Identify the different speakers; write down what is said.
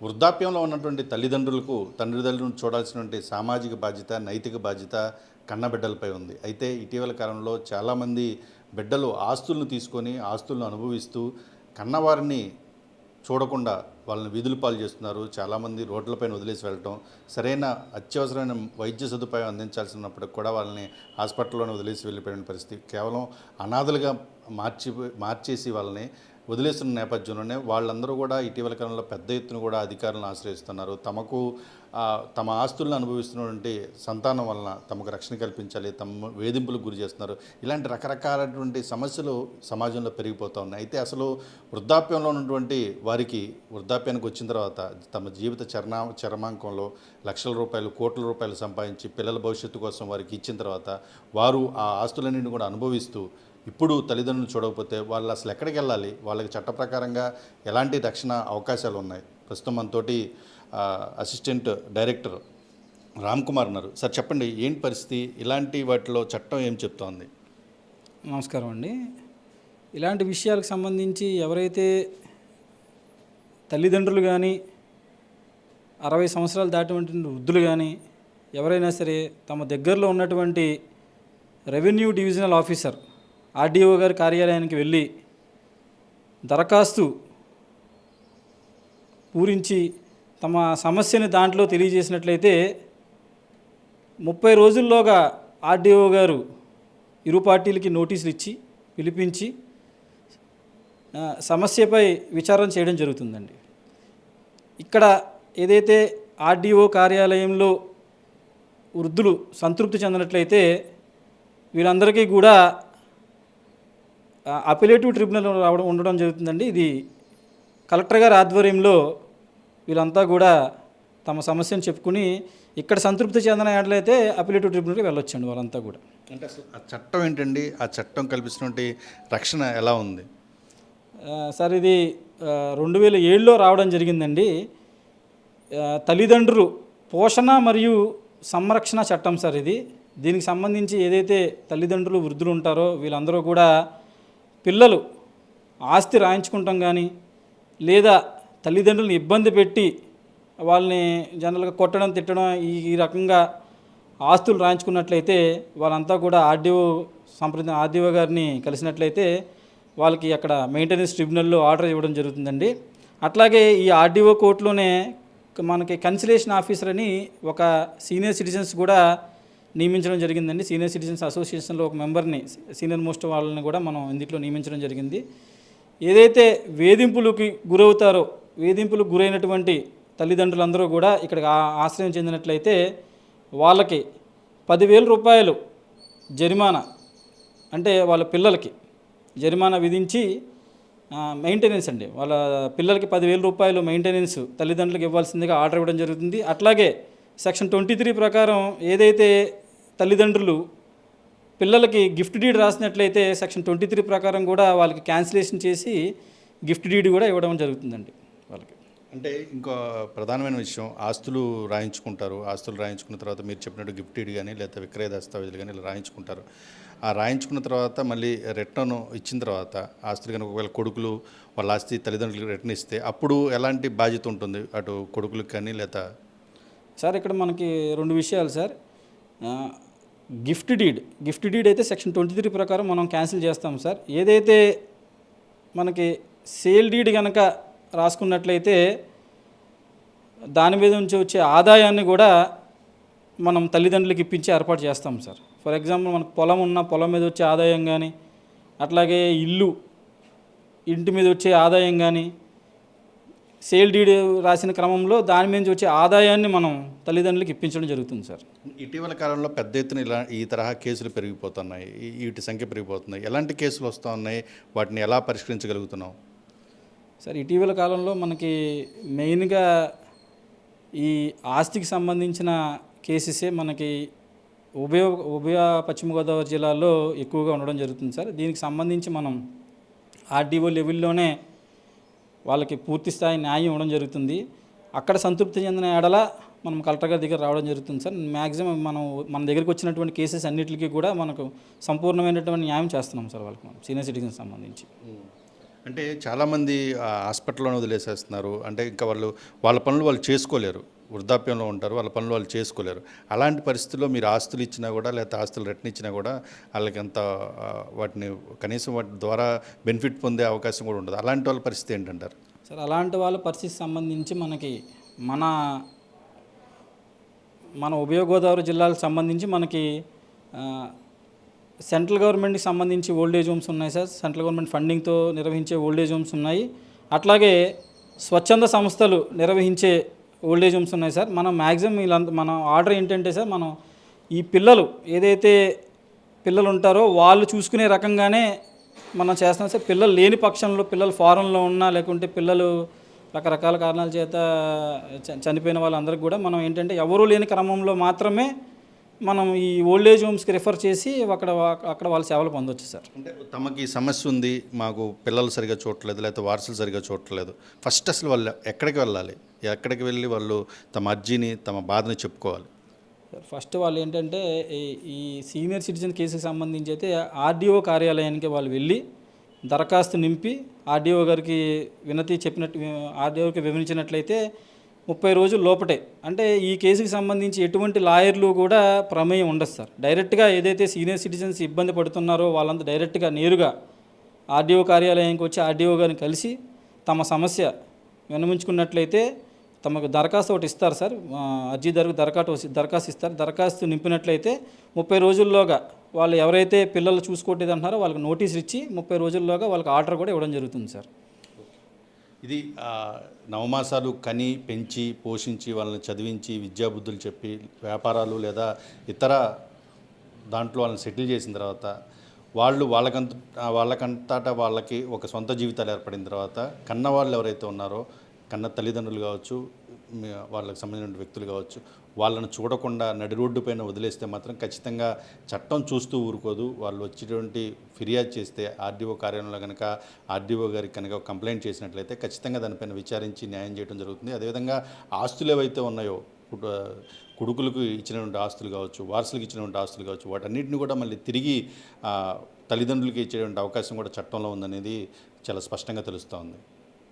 Speaker 1: వృద్ధాప్యంలో ఉన్నటువంటి తల్లిదండ్రులను చూడాల్సినటువంటి సామాజిక బాధ్యత, నైతిక బాధ్యత కన్నబిడ్డలపై ఉంది. అయితే ఇటీవల కాలంలో చాలామంది బిడ్డలు ఆస్తులను తీసుకొని, ఆస్తులను అనుభవిస్తూ కన్నవారిని చూడకుండా వాళ్ళని వీధుల పాలు చేస్తున్నారు. చాలామంది రోడ్లపైన వదిలేసి వెళ్ళటం, సరైన అత్యవసరమైన వైద్య సదుపాయం అందించాల్సినప్పటికి కూడా వాళ్ళని హాస్పిటల్లోనే వదిలేసి వెళ్ళిపోయిన పరిస్థితి. కేవలం అనాథలుగా మార్చేసి వాళ్ళని వదిలేస్తున్న నేపథ్యంలోనే వాళ్ళందరూ కూడా ఇటీవల కాలంలో పెద్ద ఎత్తున కూడా అధికారులను ఆశ్రయిస్తున్నారు. తమ ఆస్తులను అనుభవిస్తున్నటువంటి సంతానం వలన తమకు రక్షణ కల్పించాలి, తమ వేధింపులకు గురి చేస్తున్నారు. ఇలాంటి రకరకాలైనటువంటి సమస్యలు సమాజంలో పెరిగిపోతూ ఉన్నాయి. అయితే అసలు వృద్ధాప్యంలో ఉన్నటువంటి వారికి వృద్ధాప్యానికి వచ్చిన తర్వాత తమ జీవిత చరమాంకంలో లక్షల రూపాయలు, కోట్ల రూపాయలు సంపాదించి పిల్లల భవిష్యత్తు కోసం వారికి ఇచ్చిన తర్వాత వారు ఆ ఆస్తులన్నింటినీ కూడా అనుభవిస్తూ ఇప్పుడు తల్లిదండ్రులు చూడకపోతే వాళ్ళు అసలు ఎక్కడికి వెళ్ళాలి, వాళ్ళకి చట్ట ప్రకారంగా ఎలాంటి రక్షణ అవకాశాలు ఉన్నాయి? ప్రస్తుతం మనతోటి అసిస్టెంట్ డైరెక్టర్ రామ్ కుమార్ ఉన్నారు. సార్ చెప్పండి, ఏంటి పరిస్థితి? ఇలాంటి వాటిలో చట్టం ఏం చెప్తోంది?
Speaker 2: నమస్కారం అండి. ఇలాంటి విషయాలకు సంబంధించి ఎవరైతే తల్లిదండ్రులు కానీ 60 సంవత్సరాలు దాటినటువంటి వృద్ధులు కానీ ఎవరైనా సరే తమ దగ్గరలో ఉన్నటువంటి రెవెన్యూ డివిజనల్ ఆఫీసర్ ఆర్డీఓ గారి కార్యాలయానికి వెళ్ళి దరఖాస్తు పూరించి తమ సమస్యని దాంట్లో తెలియజేసినట్లయితే 30 రోజుల్లోగా ఆర్డీఓ గారు ఇరు పార్టీలకి నోటీసులు ఇచ్చి పిలిపించి సమస్యపై విచారణ చేయడం జరుగుతుందండి. ఇక్కడ ఏదైతే ఆర్డీఓ కార్యాలయంలో వృద్ధులు సంతృప్తి చెందినట్లయితే వీళ్ళందరికీ కూడా అపిలేటివ్ ట్రిబ్యునల్ ఉండడం జరుగుతుందండి. ఇది కలెక్టర్ గారి ఆధ్వర్యంలో వీళ్ళంతా కూడా తమ సమస్యను చెప్పుకుని ఇక్కడ సంతృప్తి చెందిన ఎట్లయితే అపిలేటివ్ ట్రిబ్యునల్కి వెళ్ళొచ్చండి వాళ్ళంతా కూడా.
Speaker 1: అంటే అసలు ఆ చట్టం ఏంటండి? ఆ చట్టం కల్పిస్తున్నటువంటి రక్షణ ఎలా ఉంది?
Speaker 2: సార్ ఇది 2007లో రావడం జరిగిందండి. తల్లిదండ్రులు పోషణ మరియు సంరక్షణ చట్టం సార్ ఇది. దీనికి సంబంధించి ఏదైతే తల్లిదండ్రులు వృద్ధులు ఉంటారో వీళ్ళందరూ కూడా పిల్లలు ఆస్తి రాయించుకుంటాం కానీ లేదా తల్లిదండ్రులను ఇబ్బంది పెట్టి వాళ్ళని జనరల్గా కొట్టడం, తిట్టడం ఈ రకంగా ఆస్తులు రాయించుకున్నట్లయితే వాళ్ళంతా కూడా ఆర్డీఓ గారిని కలిసినట్లయితే వాళ్ళకి అక్కడ మెయింటెనెన్స్ ట్రిబ్యునల్లో ఆర్డర్ ఇవ్వడం జరుగుతుందండి. అట్లాగే ఈ ఆర్డీఓ కోర్టులోనే మనకి కన్సిలేషన్ ఆఫీసర్ అని ఒక సీనియర్ సిటిజన్స్ కూడా నియమించడం జరిగిందండి. సీనియర్ సిటిజన్స్ అసోసియేషన్లో ఒక మెంబర్ని, సీనియర్ మోస్ట్ వాళ్ళని కూడా మనం ఇందులో నియమించడం జరిగింది. ఏదైతే వేధింపులకు గురవుతారో వేధింపులకు గురైనటువంటి తల్లిదండ్రులందరూ కూడా ఇక్కడికి ఆశ్రయం చెందినట్లయితే వాళ్ళకి 10,000 రూపాయలు జరిమానా, అంటే వాళ్ళ పిల్లలకి జరిమానా విధించి మెయింటెనెన్స్ అండి, వాళ్ళ పిల్లలకి 10,000 రూపాయలు మెయింటెనెన్స్ తల్లిదండ్రులకు ఇవ్వాల్సిందిగా ఆర్డర్ ఇవ్వడం జరుగుతుంది. అట్లాగే సెక్షన్ 23 ప్రకారం ఏదైతే తల్లిదండ్రులు పిల్లలకి గిఫ్ట్ డీడ్ రాసినట్లయితే సెక్షన్ 23 ప్రకారం కూడా వాళ్ళకి క్యాన్సిలేషన్ చేసి గిఫ్ట్ డీడ్ కూడా ఇవ్వడం జరుగుతుందండి వాళ్ళకి.
Speaker 1: అంటే ఇంకో ప్రధానమైన విషయం, ఆస్తులు రాయించుకుంటారు. ఆస్తులు రాయించుకున్న తర్వాత మీరు చెప్పినట్టు గిఫ్ట్ డీడ్ కానీ లేదా విక్రయ దస్తావేజులు కానీ ఇలా రాయించుకుంటారు. ఆ రాయించుకున్న తర్వాత మళ్ళీ రిటర్న్ ఇచ్చిన తర్వాత ఆస్తులు కనుక ఒకవేళ కొడుకులు వాళ్ళ ఆస్తి తల్లిదండ్రులకు రిటర్న్ ఇస్తే అప్పుడు ఎలాంటి బాధ్యత ఉంటుంది అటు కొడుకులకు కానీ లేదా?
Speaker 2: సార్ ఇక్కడ మనకి 2 విషయాలు సార్. గిఫ్ట్ డీడ్ అయితే సెక్షన్ 23 ప్రకారం మనం క్యాన్సిల్ చేస్తాం సార్. ఏదైతే మనకి సేల్ డీడ్ కనుక రాసుకున్నట్లయితే దాని మీద నుంచి వచ్చే ఆదాయాన్ని కూడా మనం తల్లిదండ్రులకు ఇప్పించి ఏర్పాటు చేస్తాం సార్. ఫర్ ఎగ్జాంపుల్ మనకు పొలం మీద వచ్చే ఆదాయం కానీ, అట్లాగే ఇంటి మీద వచ్చే ఆదాయం కానీ సేల్ డీడ్ రాసిన క్రమంలో దాని మీద వచ్చే ఆదాయాన్ని మనం తల్లిదండ్రులకు ఇప్పించడం జరుగుతుంది సార్.
Speaker 1: ఇటీవల కాలంలో పెద్ద ఎత్తున ఈ తరహా కేసులు పెరిగిపోతున్నాయి, వీటి సంఖ్య పెరిగిపోతున్నాయి. ఎలాంటి కేసులు వస్తూ ఉన్నాయి, వాటిని ఎలా పరిష్కరించగలుగుతున్నాం
Speaker 2: సార్? ఇటీవల కాలంలో మనకి మెయిన్గా ఈ ఆస్తికి సంబంధించిన కేసెసే మనకి ఉభయ పశ్చిమ గోదావరి జిల్లాలో ఎక్కువగా ఉండడం జరుగుతుంది సార్. దీనికి సంబంధించి మనం ఆర్డీఓ లెవెల్లోనే వాళ్ళకి పూర్తి స్థాయి న్యాయం ఇవ్వడం జరుగుతుంది. అక్కడ సంతృప్తి చెందిన ఎడల మనం కలెక్టర్ గారి దగ్గర రావడం జరుగుతుంది సార్. మ్యాక్సిమం మన దగ్గరికి వచ్చినటువంటి కేసెస్ అన్నిటికీ కూడా మనకు సంపూర్ణమైనటువంటి న్యాయం చేస్తున్నాం సార్ వాళ్ళకి, మనం సీనియర్ సిటిజన్స్ సంబంధించి.
Speaker 1: అంటే చాలామంది హాస్పిటల్లోనే వదిలేసేస్తున్నారు. అంటే ఇంకా వాళ్ళ పనులు వాళ్ళు చేసుకోలేరు. వృద్ధాప్యంలో ఉంటారు. వాళ్ళ పనులు వాళ్ళు చేసుకోలేరు. అలాంటి పరిస్థితుల్లో మీరు ఆస్తులు ఇచ్చినా కూడా, లేకపోతే ఆస్తులు రిటర్న్ ఇచ్చినా కూడా వాళ్ళకంత వాటిని కనీసం వాటి ద్వారా బెనిఫిట్ పొందే అవకాశం కూడా ఉండదు. అలాంటి వాళ్ళ పరిస్థితి ఏంటంటారు?
Speaker 2: సార్ అలాంటి వాళ్ళ పరిస్థితి సంబంధించి మన మన ఉభయ గోదావరి జిల్లాలకు సంబంధించి మనకి ఆ, సెంట్రల్ గవర్నమెంట్కి సంబంధించి ఓల్డేజ్ హోమ్స్ ఉన్నాయి సార్. సెంట్రల్ గవర్నమెంట్ ఫండింగ్తో నిర్వహించే ఓల్డేజ్ హోమ్స్ ఉన్నాయి. అట్లాగే స్వచ్ఛంద సంస్థలు నిర్వహించే ఓల్డేజ్ హోమ్స్ ఉన్నాయి సార్. మనం మ్యాక్సిమం మన ఆర్డర్ ఏంటంటే సార్, మనం ఈ పిల్లలు ఏదైతే పిల్లలు ఉంటారో వాళ్ళు చూసుకునే రకంగానే మనం చేస్తున్నాం సార్. పిల్లలు లేని పక్షంలో, పిల్లలు ఫారెన్లో ఉన్నా, లేకుంటే పిల్లలు రకరకాల కారణాల చేత చనిపోయిన వాళ్ళందరికీ కూడా మనం ఏంటంటే ఎవరూ లేని క్రమంలో మాత్రమే మనం ఈ ఓల్డేజ్ హోమ్స్కి రిఫర్ చేసి అక్కడ వాళ్ళ సేవలు పొందవచ్చు సార్.
Speaker 1: అంటే తమకి సమస్య ఉంది, మాకు పిల్లలు సరిగా చూడట్లేదు, లేకపోతే వారసులు సరిగా చూడట్లేదు, ఫస్ట్ అసలు వాళ్ళు ఎక్కడికి వెళ్ళాలి? ఎక్కడికి వెళ్ళి వాళ్ళు తమ అర్జీని, తమ బాధని చెప్పుకోవాలి?
Speaker 2: ఫస్ట్ వాళ్ళు ఏంటంటే ఈ సీనియర్ సిటిజన్ కేసుకి సంబంధించి అయితే ఆర్డీఓ కార్యాలయానికి వాళ్ళు వెళ్ళి దరఖాస్తు నింపి ఆర్డీఓ గారికి ఆర్డీఓకి వివరించినట్లయితే 30 రోజుల లోపటే, అంటే ఈ కేసుకి సంబంధించి ఎటువంటి లాయర్లు కూడా ప్రమేయం ఉండదు సార్. డైరెక్ట్గా ఏదైతే సీనియర్ సిటిజన్స్ ఇబ్బంది పడుతున్నారో వాళ్ళంతా డైరెక్ట్గా నేరుగా ఆర్డీఓ కార్యాలయానికి వచ్చి ఆర్డీఓ గారిని కలిసి తమ సమస్య విన్నవించుకున్నట్లయితే తమకు దరఖాస్తు ఒకటి ఇస్తారు సార్. అర్జీదారుకు దరఖాస్తు ఇస్తారు. దరఖాస్తు నింపినట్లయితే 30 రోజుల్లోగా వాళ్ళు ఎవరైతే పిల్లలు చూసుకోవట్లేదు అంటున్నారో వాళ్ళకి నోటీసులు ఇచ్చి 30 రోజుల్లోగా వాళ్ళకి ఆర్డర్ కూడా ఇవ్వడం జరుగుతుంది సార్.
Speaker 1: ఇది నవమాసాలు కని పెంచి పోషించి వాళ్ళని చదివించి విద్యాబుద్ధులు చెప్పి వ్యాపారాలు లేదా ఇతర దాంట్లో వాళ్ళని సెటిల్ చేసిన తర్వాత వాళ్ళకంతటా వాళ్ళకి ఒక సొంత జీవితాలు ఏర్పడిన తర్వాత కన్న వాళ్ళు ఎవరైతే ఉన్నారో, కన్న తల్లిదండ్రులు కావచ్చు, వాళ్ళకి సంబంధించిన వ్యక్తులు కావచ్చు, వాళ్ళను చూడకుండా నడి రోడ్డు పైన వదిలేస్తే మాత్రం ఖచ్చితంగా చట్టం చూస్తూ ఊరుకోదు. వాళ్ళు వచ్చేటువంటి ఫిర్యాదు చేస్తే ఆర్డీఓ కార్యాలయంలో కనుక ఆర్డీఓ గారికి కనుక కంప్లైంట్ చేసినట్లయితే ఖచ్చితంగా దానిపైన విచారించి న్యాయం చేయడం జరుగుతుంది. అదేవిధంగా ఆస్తులు ఏవైతే ఉన్నాయో, కొడుకులకు ఇచ్చినటువంటి ఆస్తులు కావచ్చు, వారసులకు ఇచ్చినటువంటి ఆస్తులు కావచ్చు, వాటన్నిటిని కూడా మళ్ళీ తిరిగి తల్లిదండ్రులకి ఇచ్చేటువంటి అవకాశం కూడా చట్టంలో ఉందనేది చాలా స్పష్టంగా తెలుస్తూ ఉంది.